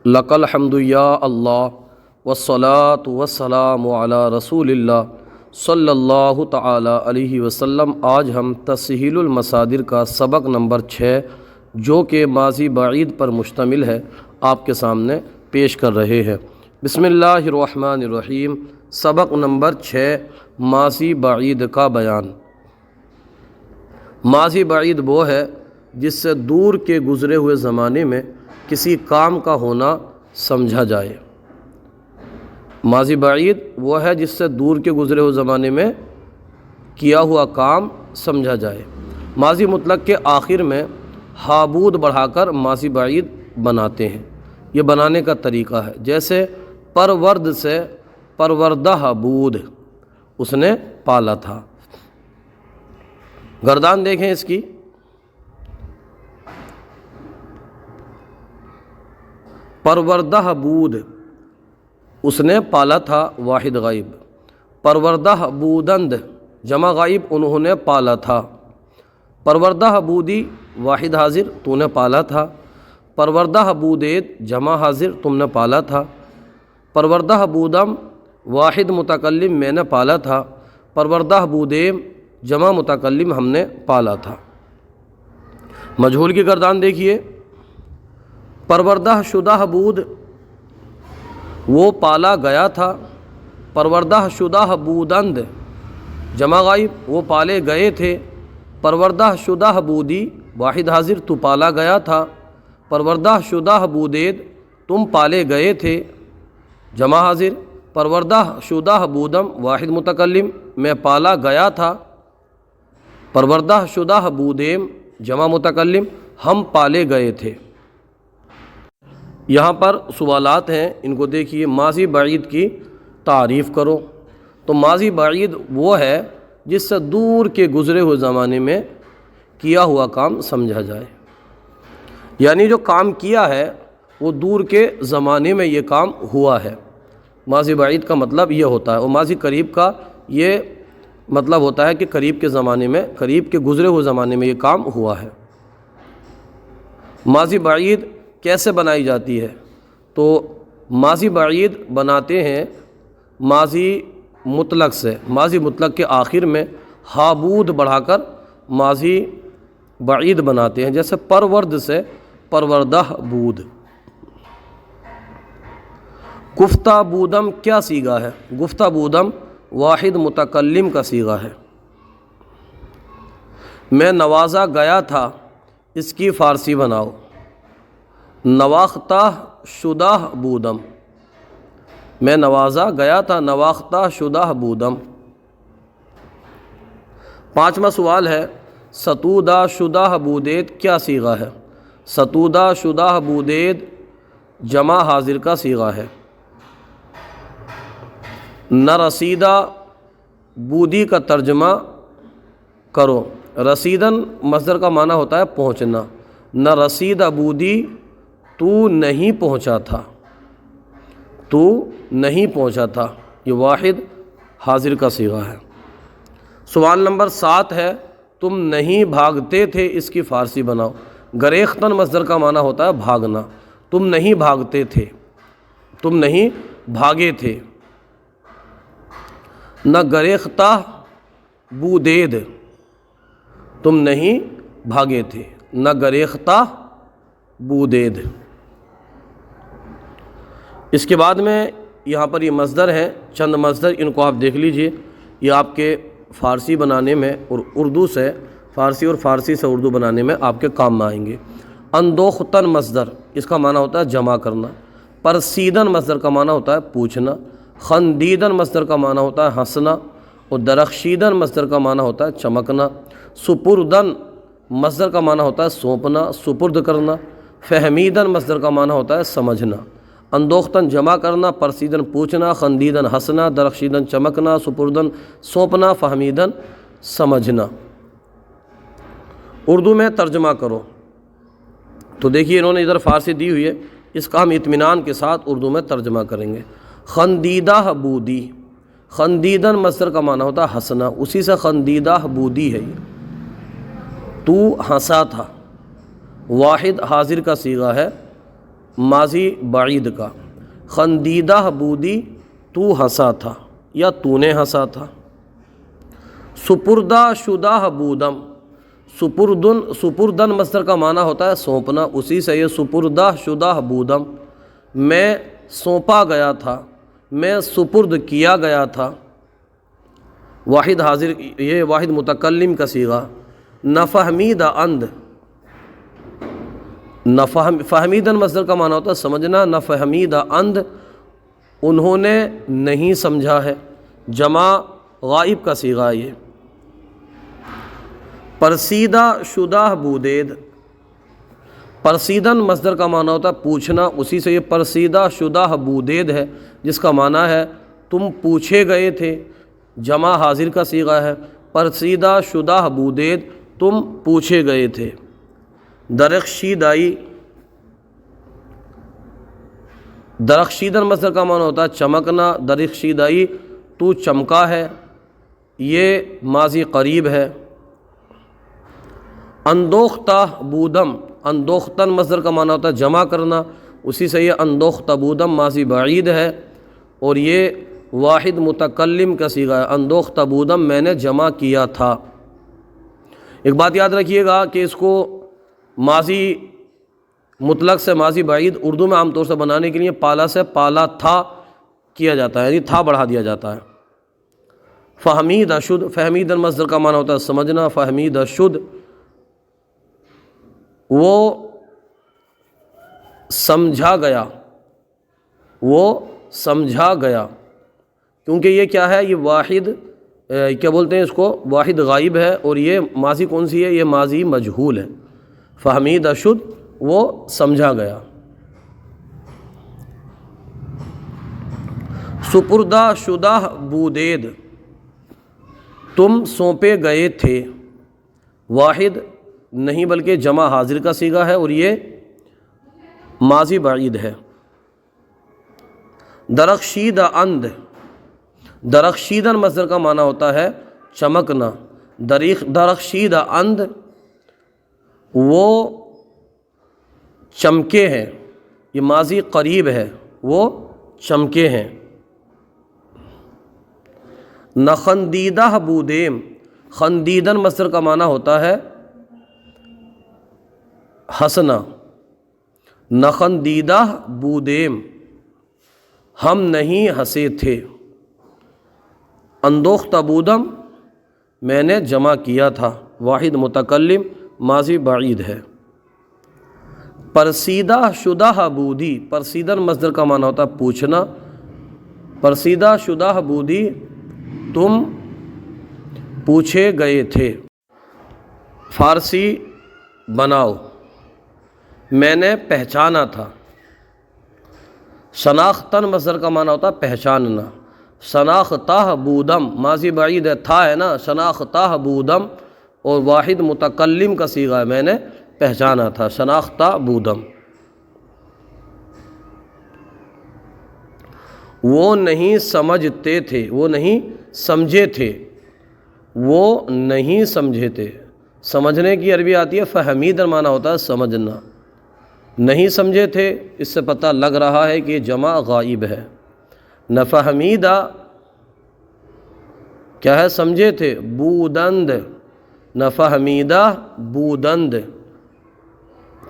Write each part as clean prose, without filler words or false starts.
لک الحمد یا اللہ والصلاة والسلام علی رسول اللہ صلی اللہ تعالی علیہ وسلم۔ آج ہم تسہیل المصادر کا سبق نمبر 6 جو کہ ماضی بعید پر مشتمل ہے آپ کے سامنے پیش کر رہے ہیں۔ بسم اللہ الرحمن الرحیم۔ سبق نمبر 6 ماضی بعید کا بیان۔ ماضی بعید وہ ہے جس سے دور کے گزرے ہوئے زمانے میں کسی کام کا ہونا سمجھا جائے۔ ماضی بعید وہ ہے جس سے دور کے گزرے ہوئے زمانے میں کیا ہوا کام سمجھا جائے۔ ماضی مطلق کے آخر میں ہا بود بڑھا کر ماضی بعید بناتے ہیں۔ یہ بنانے کا طریقہ ہے، جیسے پرورد سے پروردہ بود، اس نے پالا تھا۔ گردان دیکھیں اس کی، پروردہ بود، اس نے پالا تھا واحد غائب۔ پروردہ بودند، جمع غائب، انہوں نے پالا تھا۔ پروردہ بودی، واحد حاضر، تو نے پالا تھا۔ پروردہ بودید، جمع حاضر، تم نے پالا تھا۔ پروردہ بودم، واحد متکلم، میں نے پالا تھا۔ پروردہ بودیم، جمع متکلم، ہم نے پالا تھا۔ مجہول کی گردان دیکھیے، پروردہ شدہ بود، وہ پالا گیا تھا۔ پروردہ شدہ بودند، جمع غائب، وہ پالے گئے تھے۔ پروردہ شدہ بودی، واحد حاضر، تو پالا گیا تھا۔ پروردہ شدہ بودید، تم پالے گئے تھے، جمع حاضر۔ پروردہ شدہ بودم، واحد متکلم، میں پالا گیا تھا۔ پروردہ شدہ بودیم، جمع متکلم، ہم پالے گئے تھے۔ یہاں پر سوالات ہیں، ان کو دیکھیے۔ ماضی بعید کی تعریف کرو۔ تو ماضی بعید وہ ہے جس سے دور کے گزرے ہوئے زمانے میں کیا ہوا کام سمجھا جائے، یعنی جو کام کیا ہے وہ دور کے زمانے میں یہ کام ہوا ہے۔ ماضی بعید کا مطلب یہ ہوتا ہے، اور ماضی قریب کا یہ مطلب ہوتا ہے کہ قریب کے زمانے میں، قریب کے گزرے ہوئے زمانے میں یہ کام ہوا ہے۔ ماضی بعید کیسے بنائی جاتی ہے؟ تو ماضی بعید بناتے ہیں ماضی مطلق سے۔ ماضی مطلق کے آخر میں ہا بود بڑھا کر ماضی بعید بناتے ہیں، جیسے پرورد سے پروردہ بود۔ گفتہ بودم کیا صیغہ ہے؟ گفتہ بودم واحد متکلم کا صیغہ ہے۔ میں نوازا گیا تھا، اس کی فارسی بناؤ۔ نواختہ شدہ بودم، میں نوازا گیا تھا، نواختہ شدہ بودم۔ 5واں سوال ہے، ستودہ شدہ بودید کیا صیغہ ہے؟ ستودہ شدہ بودید جمع حاضر کا صیغہ ہے۔ نہ رسیدہ بودی کا ترجمہ کرو۔ رسیدن مصدر کا معنی ہوتا ہے پہنچنا۔ نہ رسیدہ بودی، تو نہیں پہنچا تھا، تو نہیں پہنچا تھا، یہ واحد حاضر کا صیغہ ہے۔ سوال نمبر 7 ہے، تم نہیں بھاگتے تھے، اس کی فارسی بناؤ۔ گریختن مصدر کا معنی ہوتا ہے بھاگنا۔ تم نہیں بھاگتے تھے، تم نہیں بھاگے تھے۔ نہ گریختہ بودید، تم نہیں بھاگے تھے، نہ گریختہ بودید۔ اس کے بعد میں یہاں پر یہ مصدر ہیں، چند مصدر، ان کو آپ دیکھ لیجئے۔ یہ آپ کے فارسی بنانے میں اور اردو سے فارسی اور فارسی سے اردو بنانے میں آپ کے کام میں آئیں گے۔ اندوختن مصدر، اس کا معنی ہوتا ہے جمع کرنا۔ پرسیدن مصدر کا معنی ہوتا ہے پوچھنا۔ خندیدن مصدر کا معنی ہوتا ہے ہنسنا، اور درخشیدن مصدر کا معنی ہوتا ہے چمکنا۔ سپردن مصدر کا معنی ہوتا ہے سونپنا، سپرد کرنا۔ فہمیدن مصدر کا معنی ہوتا ہے سمجھنا۔ اندوختن جمع کرنا، پرسیدن پوچھنا، خندیدن ہنسنا، درخشیدن چمکنا، سپردن سونپنا، فہمیدن سمجھنا۔ اردو میں ترجمہ کرو۔ تو دیکھیے انہوں نے ادھر فارسی دی ہوئی ہے، اس کا ہم اطمینان کے ساتھ اردو میں ترجمہ کریں گے۔ خندیدہ بودی، خندیدن مصدر کا معنی ہوتا ہے ہنسنا، اسی سے خندیدہ بودی ہے یہ۔ تو ہنسا تھا، واحد حاضر کا صیغہ ہے، ماضی بعید کا، خندیدہ بودی تو ہنسا تھا یا تو نے ہنسا تھا۔ سپردہ شدہ بودم، سپردن مصدر کا معنی ہوتا ہے سونپنا، اسی سے یہ سپردہ شدہ بودم، میں سونپا گیا تھا، میں سپرد کیا گیا تھا۔ واحد حاضر، یہ واحد متکلم کا صیغہ۔ نفہمیدہ اند، فہمیدن مصدر کا معنی ہوتا ہے سمجھنا، نفہمیدہ اند انہوں نے نہیں سمجھا ہے، جمع غائب کا صیغہ یہ۔ پرسیدہ شدہ بودید، پرسیدن مصدر کا معنی ہوتا ہے پوچھنا، اسی سے یہ پرسیدہ شدہ بودید ہے، جس کا معنی ہے تم پوچھے گئے تھے، جمع حاضر کا صیغہ ہے۔ پرسیدہ شدہ بودید، تم پوچھے گئے تھے۔ درخشیدائی، درخشیدن مصدر کا معنی ہوتا ہے چمکنا، درخشیدائی تو چمکا ہے، یہ ماضی قریب ہے۔ اندوختہ بودم، اندوختن مصدر کا معنی ہوتا ہے جمع کرنا، اسی سے یہ اندوختہ بودم ماضی بعید ہے اور یہ واحد متکلم کا صیغہ ہے۔ اندوختہ بودم، میں نے جمع کیا تھا۔ ایک بات یاد رکھیے گا کہ اس کو ماضی مطلق سے ماضی بعید اردو میں عام طور سے بنانے کے لیے پالا سے پالا تھا کیا جاتا ہے، یعنی تھا بڑھا دیا جاتا ہے۔ فہمید اشد، فہمید مصدر کا معنی ہوتا ہے سمجھنا، فہمید اشد وہ سمجھا گیا، وہ سمجھا گیا، کیونکہ یہ کیا ہے، یہ واحد کیا بولتے ہیں اس کو، واحد غائب ہے، اور یہ ماضی کون سی ہے، یہ ماضی مجہول ہے۔ فہمید اشد وہ سمجھا گیا۔ سپردہ شدہ بودید، تم سونپے گئے تھے، واحد نہیں بلکہ جمع حاضر کا صیغہ ہے اور یہ ماضی بعید ہے۔ درخشیدہ اند، درخشیدن مصدر کا معنی ہوتا ہے چمکنا، درخشیدہ اند وہ چمکے ہیں، یہ ماضی قریب ہے، وہ چمکے ہیں۔ نخندیدہ بودیم، خندیدن مصدر کا معنی ہوتا ہے ہنسنا، نخندیدہ بودیم ہم نہیں ہنسے تھے۔ اندوختہ بودم میں نے جمع کیا تھا، واحد متکلم ماضی بعید ہے۔ پرسیدہ شدہ بودی، پرسیدن مصدر کا معنی ہوتا ہے پوچھنا، پرسیدہ شدہ بودی تم پوچھے گئے تھے۔ فارسی بناؤ، میں نے پہچانا تھا۔ شناختن مصدر کا معنی ہوتا ہے پہچاننا، شناختہ بودم ماضی بعید ہے، تھا ہے نا، شناختہ بودم اور واحد متکلم کا صیغہ ہے، میں نے پہچانا تھا، شناختہ بودم۔ وہ نہیں سمجھتے تھے، وہ نہیں سمجھے تھے، وہ نہیں سمجھے تھے۔ سمجھنے کی عربی آتی ہے فہمید، معنی ہوتا ہے سمجھنا، نہیں سمجھے تھے، اس سے پتہ لگ رہا ہے کہ جمع غائب ہے۔ نفہمیدہ کیا ہے، سمجھے تھے، بودند، نفہمیدہ بودند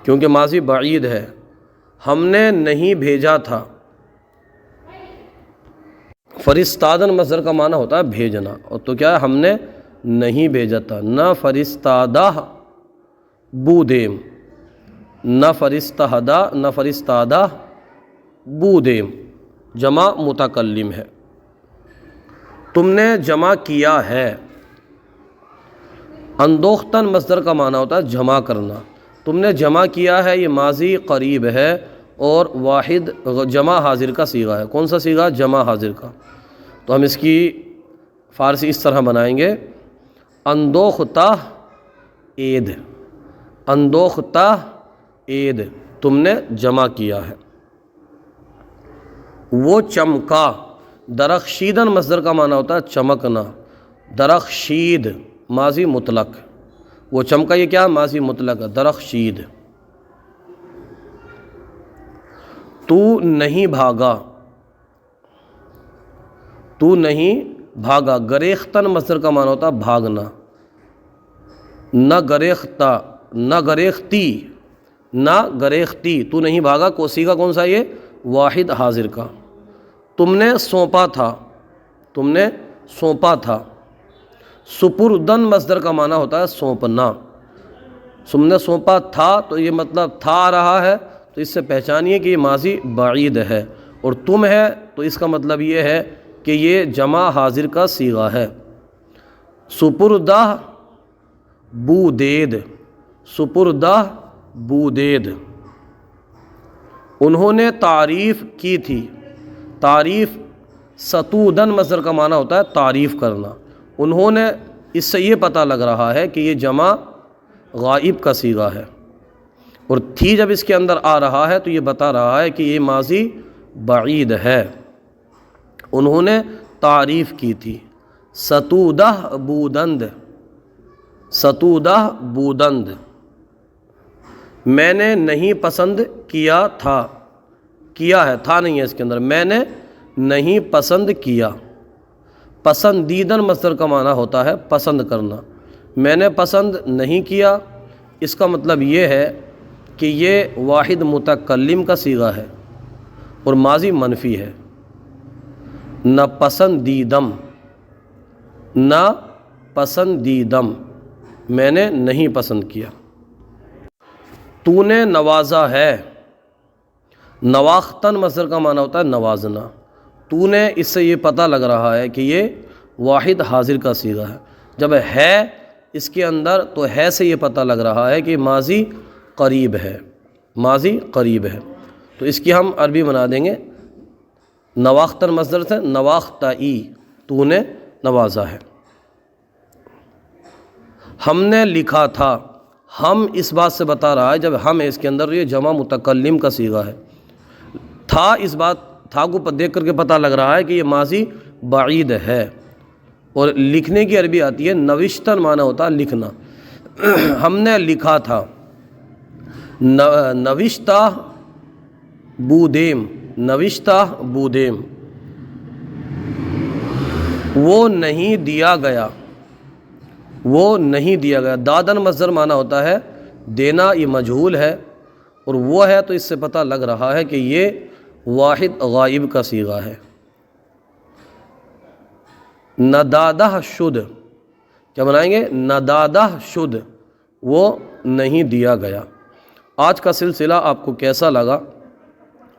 کیونکہ ماضی بعید ہے۔ ہم نے نہیں بھیجا تھا، فرستادن مصدر کا معنی ہوتا ہے بھیجنا، اور تو کیا ہے، ہم نے نہیں بھیجا تھا۔ نہ فرستادہ بودیم، نہ فرستہدہ، نہ فرستادہ بودیم جمع متکلم ہے۔ تم نے جمع کیا ہے، اندوختن مصدر کا معنی ہوتا ہے جمع کرنا، تم نے جمع کیا ہے، یہ ماضی قریب ہے اور واحد جمع حاضر کا صیغہ ہے۔ کون سا صیغہ؟ جمع حاضر کا۔ تو ہم اس کی فارسی اس طرح بنائیں گے، اندوختہ عید، اندوختہ عید تم نے جمع کیا ہے۔ وہ چمکا، درخشیدن مصدر کا معنی ہوتا ہے چمکنا، درخشید ماضی مطلق، وہ چمکا یہ کیا ماضی مطلق ہے، درخشید۔ تو نہیں بھاگا، تو نہیں بھاگا، گریختن مصدر کا معنی ہوتا ہے بھاگنا، نہ گریختہ، نہ گریختی، نہ گریختی، تو نہیں بھاگا، کوسی کا کون سا یہ واحد حاضر کا۔ تم نے سونپا تھا، تم نے سونپا تھا، سپردن مصدر کا معنی ہوتا ہے سونپنا، تم نے سونپا تھا تو یہ مطلب تھا آ رہا ہے، تو اس سے پہچانیے کہ یہ ماضی بعید ہے، اور تم ہے تو اس کا مطلب یہ ہے کہ یہ جمع حاضر کا صیغہ ہے۔ سپردہ بودید، سپردہ بودید، انہوں نے تعریف کی تھی، تعریف ستودن مصدر کا معنی ہوتا ہے تعریف کرنا، انہوں نے، اس سے یہ پتہ لگ رہا ہے کہ یہ جمع غائب کا صیغہ ہے، اور تھی جب اس کے اندر آ رہا ہے تو یہ بتا رہا ہے کہ یہ ماضی بعید ہے۔ انہوں نے تعریف کی تھی، ستودہ بودند، ستودہ بودند، میں نے نہیں پسند کیا تھا، کیا ہے، تھا نہیں ہے اس کے اندر، میں نے نہیں پسند کیا، پسندیدن مصدر کا معنی ہوتا ہے پسند کرنا، میں نے پسند نہیں کیا، اس کا مطلب یہ ہے کہ یہ واحد متکلم کا صیغہ ہے اور ماضی منفی ہے۔ نہ پسندیدم، نہ پسندیدم، میں نے نہیں پسند کیا۔ تو نے نوازا ہے، نواختن مصدر کا معنی ہوتا ہے نوازنا، تو نے، اس سے یہ پتہ لگ رہا ہے کہ یہ واحد حاضر کا صیغہ ہے، جب ہے اس کے اندر تو ہے سے یہ پتہ لگ رہا ہے کہ ماضی قریب ہے، ماضی قریب ہے، تو اس کی ہم عربی بنا دیں گے، نواختن مصدر سے نواختئی، تو نے نوازا ہے۔ ہم نے لکھا تھا، ہم اس بات سے بتا رہا ہے، جب ہم ہے اس کے اندر یہ جمع متکلم کا صیغہ ہے، تھا، اس بات تھا کو دیکھ کر کے پتہ لگ رہا ہے کہ یہ ماضی بعید ہے، اور لکھنے کی عربی آتی ہے نوشتن، معنی ہوتا ہے لکھنا، ہم نے لکھا تھا، نوشتہ بودیم، نوشتہ بودیم، وہ نہیں دیا گیا، وہ نہیں دیا گیا، دادن مصدر معنی ہوتا ہے دینا، یہ مجہول ہے، اور وہ ہے تو اس سے پتہ لگ رہا ہے کہ یہ واحد غائب کا صیغہ ہے۔ ندادہ شد، کیا بنائیں گے، ندادہ شد، وہ نہیں دیا گیا۔ آج کا سلسلہ آپ کو کیسا لگا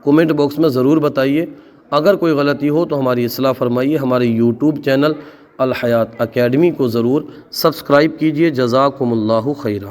کومنٹ باکس میں ضرور بتائیے، اگر کوئی غلطی ہو تو ہماری اصلاح فرمائیے، ہمارے یوٹیوب چینل الحیات اکیڈمی کو ضرور سبسکرائب کیجیے۔ جزاکم اللہ خیرہ۔